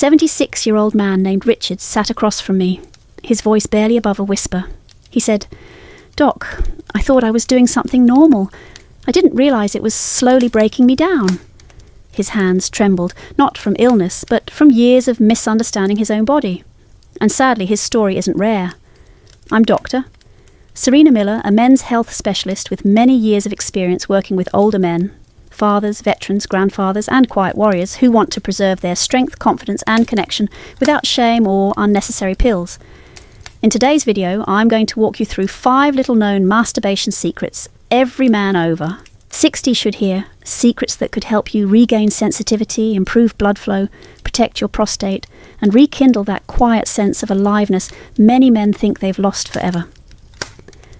76-year-old man named Richard sat across from me, his voice barely above a whisper. He said, "Doc, I thought I was doing something normal. I didn't realise it was slowly breaking me down." His hands trembled, not from illness, but from years of misunderstanding his own body. And sadly, his story isn't rare. I'm Dr. Serena Miller, a men's health specialist with many years of experience working with older men, fathers, veterans, grandfathers, and quiet warriors who want to preserve their strength, confidence, and connection without shame or unnecessary pills. In today's video, I'm going to walk you through 5 little-known masturbation secrets every man over 60 should hear, secrets that could help you regain sensitivity, improve blood flow, protect your prostate, and rekindle that quiet sense of aliveness many men think they've lost forever.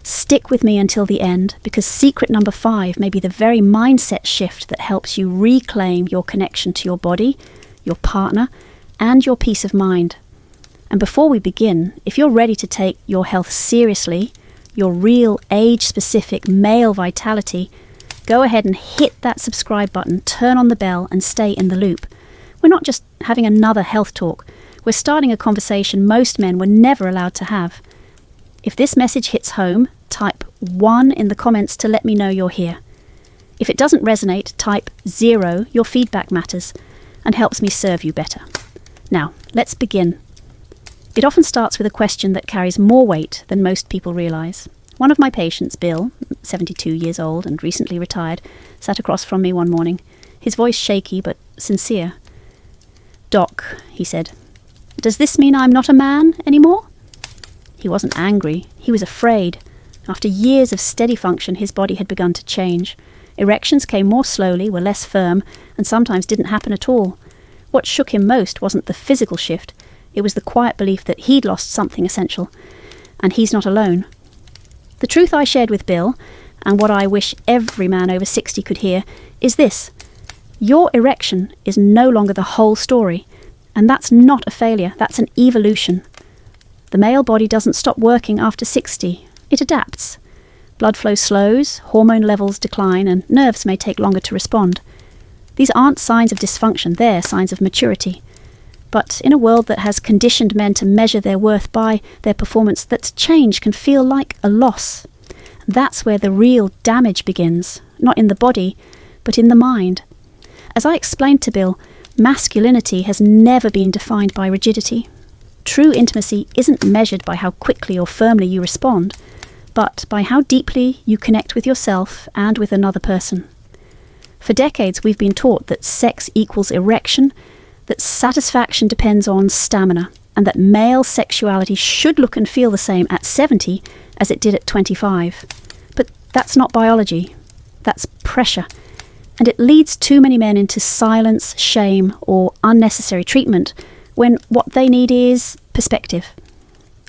Stick with me until the end, because secret number 5 may be the very mindset shift that helps you reclaim your connection to your body, your partner, and your peace of mind. And before we begin, if you're ready to take your health seriously, your real age-specific male vitality, go ahead and hit that subscribe button, turn on the bell, and stay in the loop. We're not just having another health talk. We're starting a conversation most men were never allowed to have. If this message hits home, type 1 in the comments to let me know you're here. If it doesn't resonate, type 0. Your feedback matters and helps me serve you better. Now, let's begin. It often starts with a question that carries more weight than most people realise. One of my patients, Bill, 72 years old and recently retired, sat across from me one morning, his voice shaky but sincere. "Doc," he said, "does this mean I'm not a man anymore?" He wasn't angry, he was afraid. After years of steady function, his body had begun to change. Erections came more slowly, were less firm, and sometimes didn't happen at all. What shook him most wasn't the physical shift, it was the quiet belief that he'd lost something essential, and he's not alone. The truth I shared with Bill, and what I wish every man over 60 could hear, is this: your erection is no longer the whole story, and that's not a failure, that's an evolution. The male body doesn't stop working after 60, it adapts. Blood flow slows, hormone levels decline, and nerves may take longer to respond. These aren't signs of dysfunction, they're signs of maturity. But in a world that has conditioned men to measure their worth by their performance, that change can feel like a loss. That's where the real damage begins, not in the body, but in the mind. As I explained to Bill, masculinity has never been defined by rigidity. True intimacy isn't measured by how quickly or firmly you respond, but by how deeply you connect with yourself and with another person. For decades, we've been taught that sex equals erection, that satisfaction depends on stamina, and that male sexuality should look and feel the same at 70 as it did at 25. But that's not biology, that's pressure, and it leads too many men into silence, shame, or unnecessary treatment when what they need is perspective.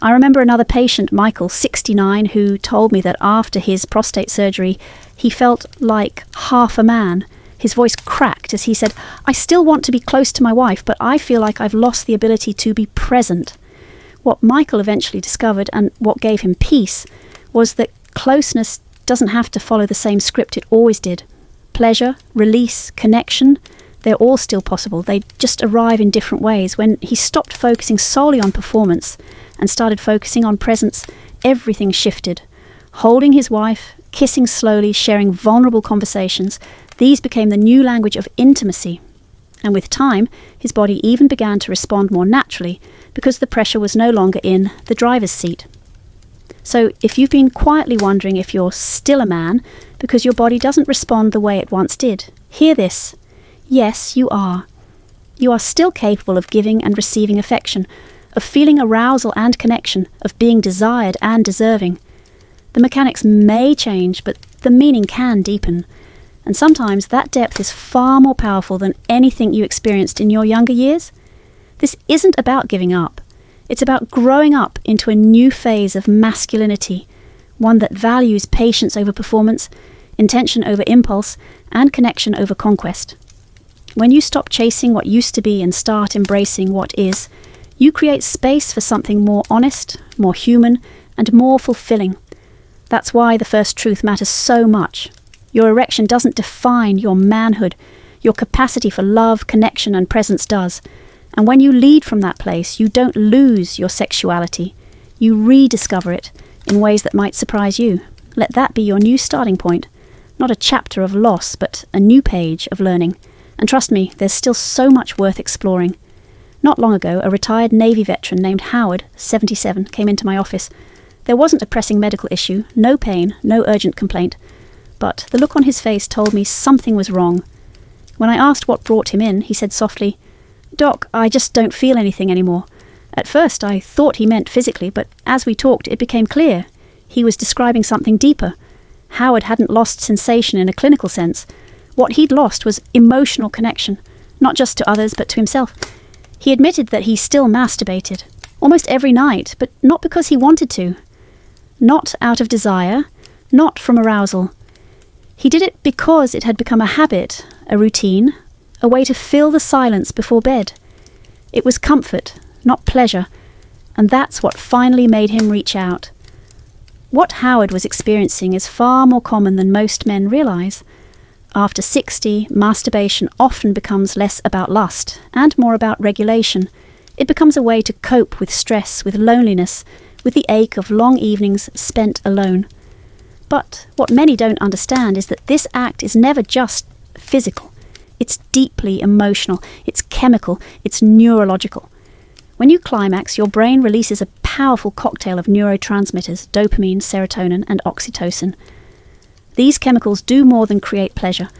I remember another patient, Michael, 69, who told me that after his prostate surgery, he felt like half a man. His voice cracked as he said, "I still want to be close to my wife, but I feel like I've lost the ability to be present." What Michael eventually discovered, and what gave him peace, was that closeness doesn't have to follow the same script it always did. Pleasure, release, connection, they're all still possible. They just arrive in different ways. When he stopped focusing solely on performance and started focusing on presence, everything shifted. Holding his wife, kissing slowly, sharing vulnerable conversations, these became the new language of intimacy. And with time, his body even began to respond more naturally because the pressure was no longer in the driver's seat. So if you've been quietly wondering if you're still a man because your body doesn't respond the way it once did, hear this. Yes, you are. You are still capable of giving and receiving affection, of feeling arousal and connection, of being desired and deserving. The mechanics may change, but the meaning can deepen. And sometimes that depth is far more powerful than anything you experienced in your younger years. This isn't about giving up. It's about growing up into a new phase of masculinity, one that values patience over performance, intention over impulse, and connection over conquest. When you stop chasing what used to be and start embracing what is, you create space for something more honest, more human, and more fulfilling. That's why the first truth matters so much. Your erection doesn't define your manhood. Your capacity for love, connection, and presence does. And when you lead from that place, you don't lose your sexuality. You rediscover it in ways that might surprise you. Let that be your new starting point. Not a chapter of loss, but a new page of learning. And trust me, there's still so much worth exploring. Not long ago, a retired Navy veteran named Howard, 77, came into my office. There wasn't a pressing medical issue, no pain, no urgent complaint. But the look on his face told me something was wrong. When I asked what brought him in, he said softly, "Doc, I just don't feel anything anymore." At first I thought he meant physically, but as we talked it became clear. He was describing something deeper. Howard hadn't lost sensation in a clinical sense. What he'd lost was emotional connection, not just to others but to himself. He admitted that he still masturbated, almost every night, but not because he wanted to. Not out of desire, not from arousal. He did it because it had become a habit, a routine, a way to fill the silence before bed. It was comfort, not pleasure, and that's what finally made him reach out. What Howard was experiencing is far more common than most men realise. After 60, masturbation often becomes less about lust and more about regulation. It becomes a way to cope with stress, with loneliness, with the ache of long evenings spent alone. But what many don't understand is that this act is never just physical. It's deeply emotional, it's chemical, it's neurological. When you climax, your brain releases a powerful cocktail of neurotransmitters, dopamine, serotonin, and oxytocin. These chemicals do more than create pleasure.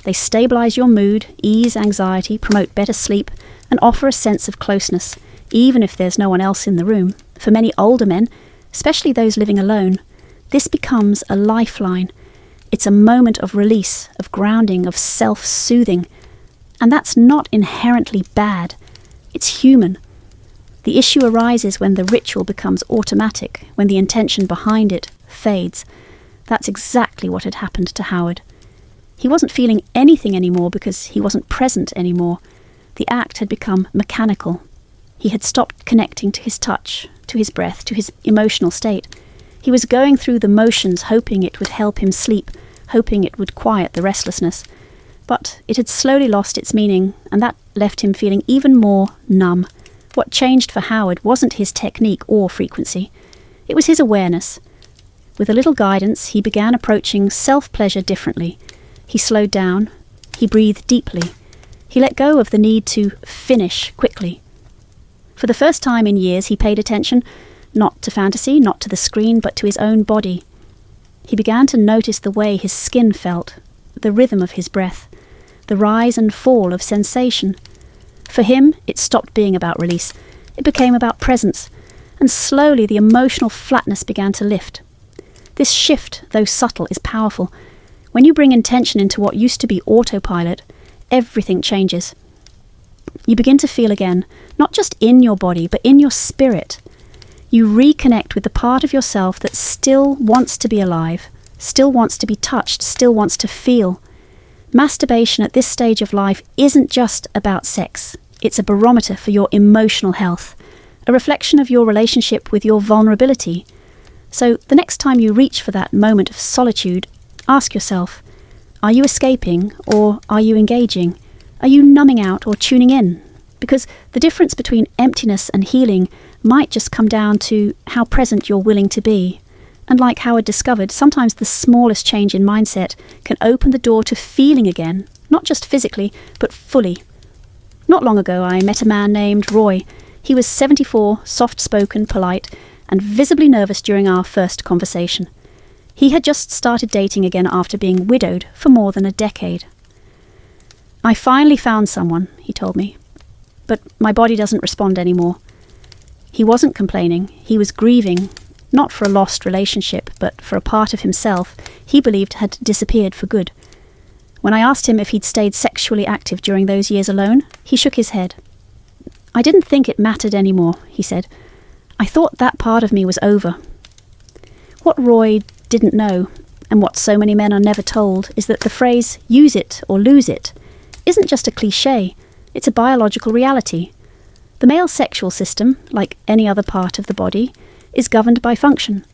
They stabilise your mood, ease anxiety, promote better sleep, and offer a sense of closeness, even if there's no one else in the room. For many older men, especially those living alone, this becomes a lifeline. It's a moment of release, of grounding, of self-soothing. And that's not inherently bad. It's human. The issue arises when the ritual becomes automatic, when the intention behind it fades. That's exactly what had happened to Howard. He wasn't feeling anything anymore because he wasn't present anymore. The act had become mechanical. He had stopped connecting to his touch, to his breath, to his emotional state. He was going through the motions, hoping it would help him sleep, hoping it would quiet the restlessness. But it had slowly lost its meaning, and that left him feeling even more numb. What changed for Howard wasn't his technique or frequency. It was his awareness. With a little guidance, he began approaching self-pleasure differently. He slowed down. He breathed deeply. He let go of the need to finish quickly. For the first time in years, he paid attention, not to fantasy, not to the screen, but to his own body. He began to notice the way his skin felt, the rhythm of his breath, the rise and fall of sensation. For him, it stopped being about release. It became about presence, and slowly the emotional flatness began to lift. This shift, though subtle, is powerful. When you bring intention into what used to be autopilot, everything changes. You begin to feel again, not just in your body, but in your spirit. You reconnect with the part of yourself that still wants to be alive, still wants to be touched, still wants to feel. Masturbation at this stage of life isn't just about sex. It's a barometer for your emotional health, a reflection of your relationship with your vulnerability. So the next time you reach for that moment of solitude, ask yourself, are you escaping or are you engaging? Are you numbing out or tuning in? Because the difference between emptiness and healing might just come down to how present you're willing to be. And like Howard discovered, sometimes the smallest change in mindset can open the door to feeling again, not just physically, but fully. Not long ago, I met a man named Roy. He was 74, soft-spoken, polite, and visibly nervous during our first conversation. He had just started dating again after being widowed for more than a decade. "I finally found someone," he told me, "but my body doesn't respond anymore." He wasn't complaining, he was grieving, not for a lost relationship, but for a part of himself he believed had disappeared for good. When I asked him if he'd stayed sexually active during those years alone, he shook his head. "I didn't think it mattered anymore," he said. "I thought that part of me was over." What Roy didn't know, and what so many men are never told, is that the phrase "use it or lose it" isn't just a cliché, it's a biological reality. The male sexual system, like any other part of the body, is governed by function.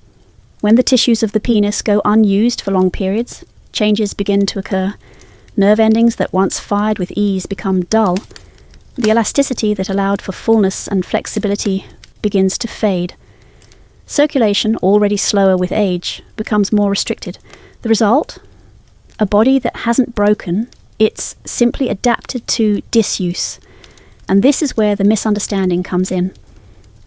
When the tissues of the penis go unused for long periods, changes begin to occur. Nerve endings that once fired with ease become dull. The elasticity that allowed for fullness and flexibility begins to fade. Circulation, already slower with age, becomes more restricted. The result? A body that hasn't broken, it's simply adapted to disuse. And this is where the misunderstanding comes in.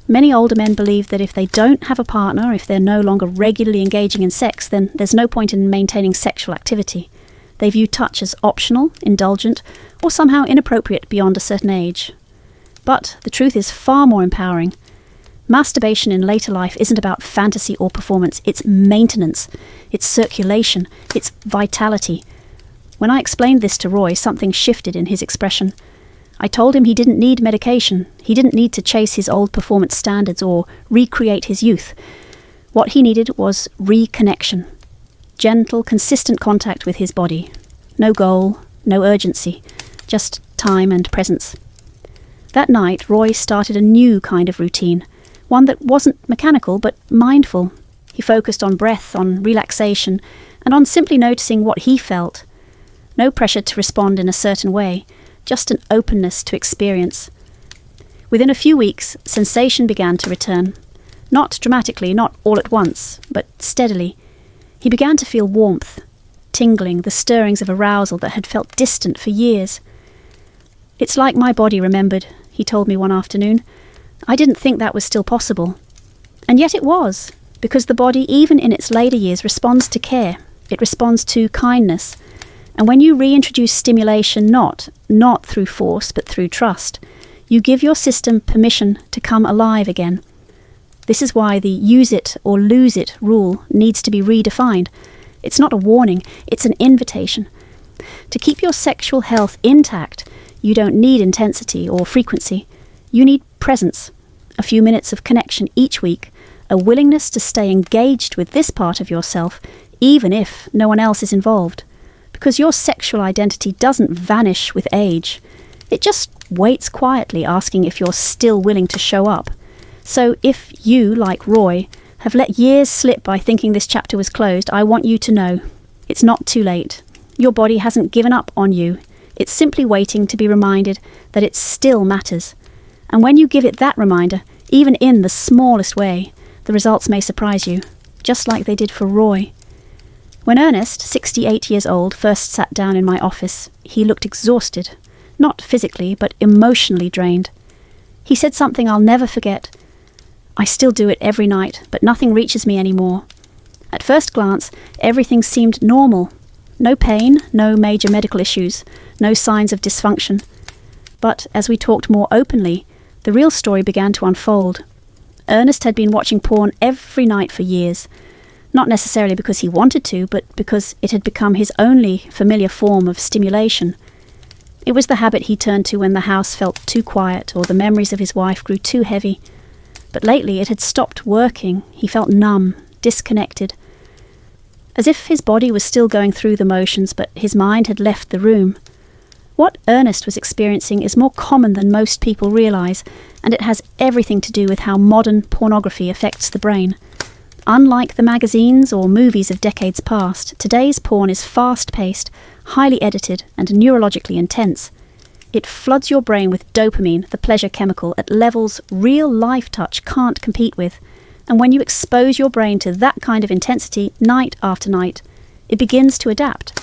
Many older men believe that if they don't have a partner, if they're no longer regularly engaging in sex, then there's no point in maintaining sexual activity. They view touch as optional, indulgent, or somehow inappropriate beyond a certain age. But the truth is far more empowering. Masturbation in later life isn't about fantasy or performance, it's maintenance, it's circulation, it's vitality. When I explained this to Roy, something shifted in his expression. I told him he didn't need medication, he didn't need to chase his old performance standards or recreate his youth. What he needed was reconnection. Gentle, consistent contact with his body. No goal, no urgency, just time and presence. That night, Roy started a new kind of routine, one that wasn't mechanical but mindful. He focused on breath, on relaxation, and on simply noticing what he felt. No pressure to respond in a certain way, just an openness to experience. Within a few weeks, sensation began to return. Not dramatically, not all at once, but steadily. He began to feel warmth, tingling, the stirrings of arousal that had felt distant for years. "It's like my body remembered," he told me one afternoon. "I didn't think that was still possible." And yet it was, because the body, even in its later years, responds to care. It responds to kindness. And when you reintroduce stimulation not through force, but through trust, you give your system permission to come alive again. This is why the use it or lose it rule needs to be redefined. It's not a warning, it's an invitation. To keep your sexual health intact, you don't need intensity or frequency. You need presence, a few minutes of connection each week, a willingness to stay engaged with this part of yourself, even if no one else is involved. Because your sexual identity doesn't vanish with age. It just waits quietly, asking if you're still willing to show up. So if you, like Roy, have let years slip by thinking this chapter was closed, I want you to know it's not too late. Your body hasn't given up on you. It's simply waiting to be reminded that it still matters. And when you give it that reminder, even in the smallest way, the results may surprise you, just like they did for Roy. When Ernest, 68 years old, first sat down in my office, he looked exhausted, not physically, but emotionally drained. He said something I'll never forget. "I still do it every night, but nothing reaches me anymore." At first glance, everything seemed normal. No pain, no major medical issues, no signs of dysfunction. But as we talked more openly, the real story began to unfold. Ernest had been watching porn every night for years. Not necessarily because he wanted to, but because it had become his only familiar form of stimulation. It was the habit he turned to when the house felt too quiet or the memories of his wife grew too heavy. But lately it had stopped working. He felt numb, disconnected. As if his body was still going through the motions, but his mind had left the room. What Ernest was experiencing is more common than most people realise, and it has everything to do with how modern pornography affects the brain. Unlike the magazines or movies of decades past, today's porn is fast-paced, highly edited, and neurologically intense. It floods your brain with dopamine, the pleasure chemical, at levels real-life touch can't compete with. And when you expose your brain to that kind of intensity night after night, it begins to adapt.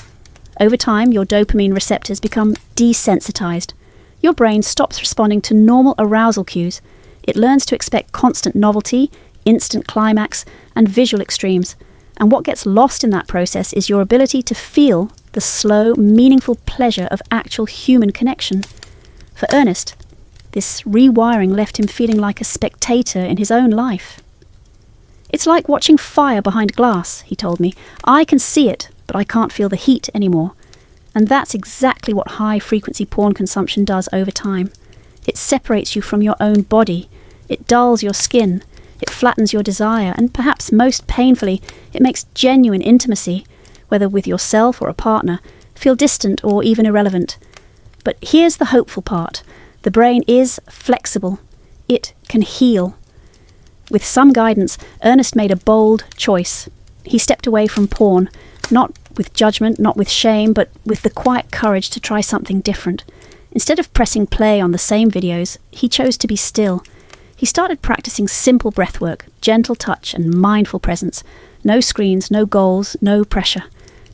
Over time, your dopamine receptors become desensitized. Your brain stops responding to normal arousal cues. It learns to expect constant novelty, instant climax, and visual extremes. And what gets lost in that process is your ability to feel the slow, meaningful pleasure of actual human connection. For Ernest, this rewiring left him feeling like a spectator in his own life. "It's like watching fire behind glass," he told me. "I can see it, but I can't feel the heat anymore." And that's exactly what high-frequency porn consumption does over time. It separates you from your own body. It dulls your skin. It flattens your desire, and perhaps most painfully, it makes genuine intimacy, whether with yourself or a partner, feel distant or even irrelevant. But here's the hopeful part. The brain is flexible. It can heal. With some guidance, Ernest made a bold choice. He stepped away from porn, not with judgment, not with shame, but with the quiet courage to try something different. Instead of pressing play on the same videos, he chose to be still. He started practicing simple breathwork, gentle touch and mindful presence. No screens, no goals, no pressure.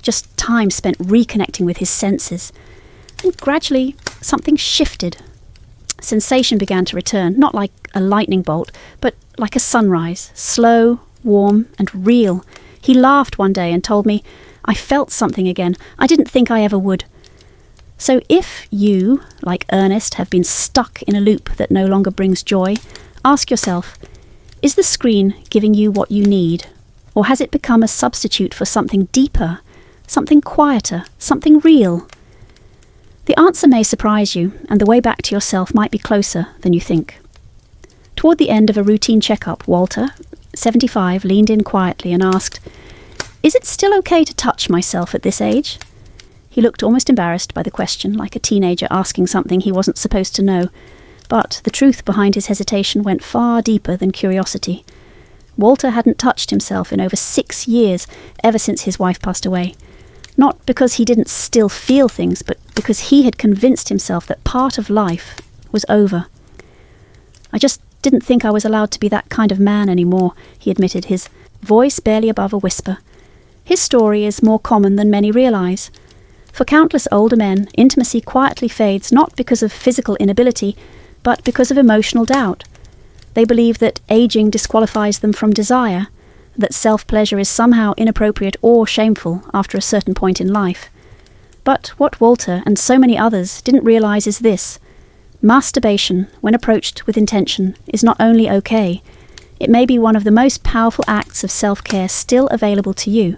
Just time spent reconnecting with his senses. And gradually, something shifted. Sensation began to return, not like a lightning bolt, but like a sunrise, slow, warm, and real. He laughed one day and told me, "I felt something again. I didn't think I ever would." So if you, like Ernest, have been stuck in a loop that no longer brings joy, ask yourself, is the screen giving you what you need? Or has it become a substitute for something deeper, something quieter, something real? The answer may surprise you, and the way back to yourself might be closer than you think. Toward the end of a routine checkup, Walter, 75, leaned in quietly and asked, "Is it still okay to touch myself at this age?" He looked almost embarrassed by the question, like a teenager asking something he wasn't supposed to know. But the truth behind his hesitation went far deeper than curiosity. Walter hadn't touched himself in over 6 years, ever since his wife passed away. Not because he didn't still feel things, but because he had convinced himself that part of life was over. "I just didn't think I was allowed to be that kind of man anymore," he admitted, his voice barely above a whisper. His story is more common than many realize. For countless older men, intimacy quietly fades not because of physical inability, but because of emotional doubt. They believe that aging disqualifies them from desire, that self-pleasure is somehow inappropriate or shameful after a certain point in life. But what Walter and so many others didn't realize is this: masturbation, when approached with intention, is not only okay, it may be one of the most powerful acts of self-care still available to you.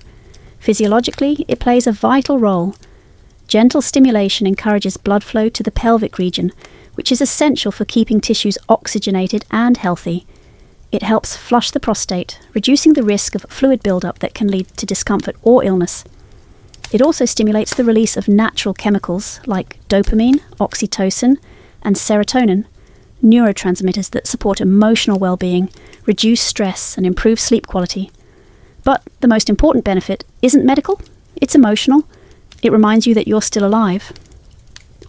Physiologically, it plays a vital role. Gentle stimulation encourages blood flow to the pelvic region, which is essential for keeping tissues oxygenated and healthy. It helps flush the prostate, reducing the risk of fluid buildup that can lead to discomfort or illness. It also stimulates the release of natural chemicals like dopamine, oxytocin, and serotonin, neurotransmitters that support emotional well-being, reduce stress, and improve sleep quality. But the most important benefit isn't medical, it's emotional. It reminds you that you're still alive.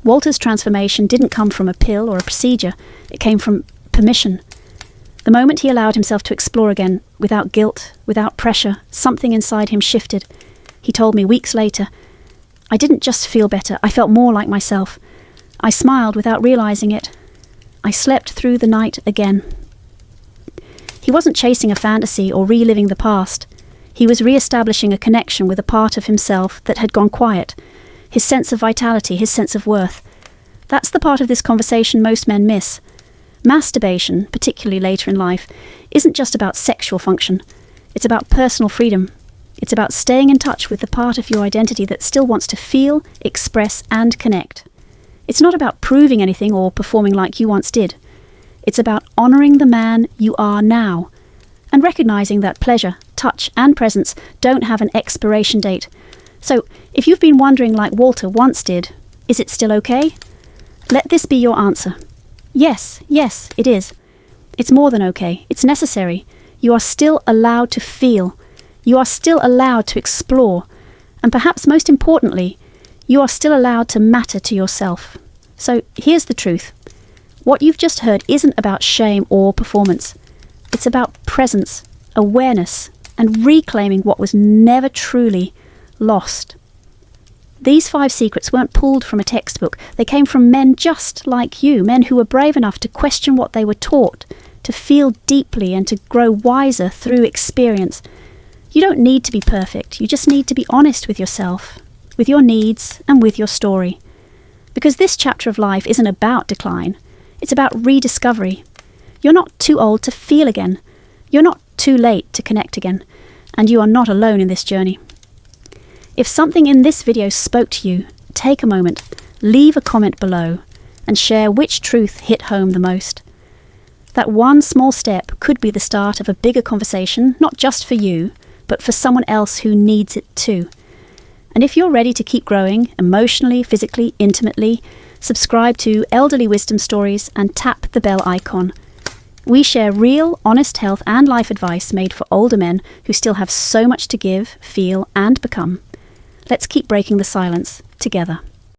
Walter's transformation didn't come from a pill or a procedure, it came from permission. The moment he allowed himself to explore again, without guilt, without pressure, something inside him shifted. He told me weeks later, "I didn't just feel better, I felt more like myself. I smiled without realizing it. I slept through the night again." He wasn't chasing a fantasy or reliving the past. He was re-establishing a connection with a part of himself that had gone quiet, his sense of vitality, his sense of worth. That's the part of this conversation most men miss. Masturbation, particularly later in life, isn't just about sexual function. It's about personal freedom. It's about staying in touch with the part of your identity that still wants to feel, express, and connect. It's not about proving anything or performing like you once did. It's about honouring the man you are now, and recognising that pleasure, touch, and presence don't have an expiration date. So, if you've been wondering like Walter once did, is it still okay? Let this be your answer. Yes, it is. It's more than okay. It's necessary. You are still allowed to feel. You are still allowed to explore. And perhaps most importantly, you are still allowed to matter to yourself. So here's the truth. What you've just heard isn't about shame or performance. It's about presence, awareness, and reclaiming what was never truly lost. These 5 secrets weren't pulled from a textbook. They came from men just like you, men who were brave enough to question what they were taught, to feel deeply and to grow wiser through experience. You don't need to be perfect. You just need to be honest with yourself, with your needs, and with your story. Because this chapter of life isn't about decline. It's about rediscovery. You're not too old to feel again. You're not too late to connect again. And you are not alone in this journey. If something in this video spoke to you, take a moment, leave a comment below, and share which truth hit home the most. That one small step could be the start of a bigger conversation, not just for you, but for someone else who needs it too. And if you're ready to keep growing, emotionally, physically, intimately, subscribe to Elderly Wisdom Stories and tap the bell icon. We share real, honest health and life advice made for older men who still have so much to give, feel, and become. Let's keep breaking the silence together.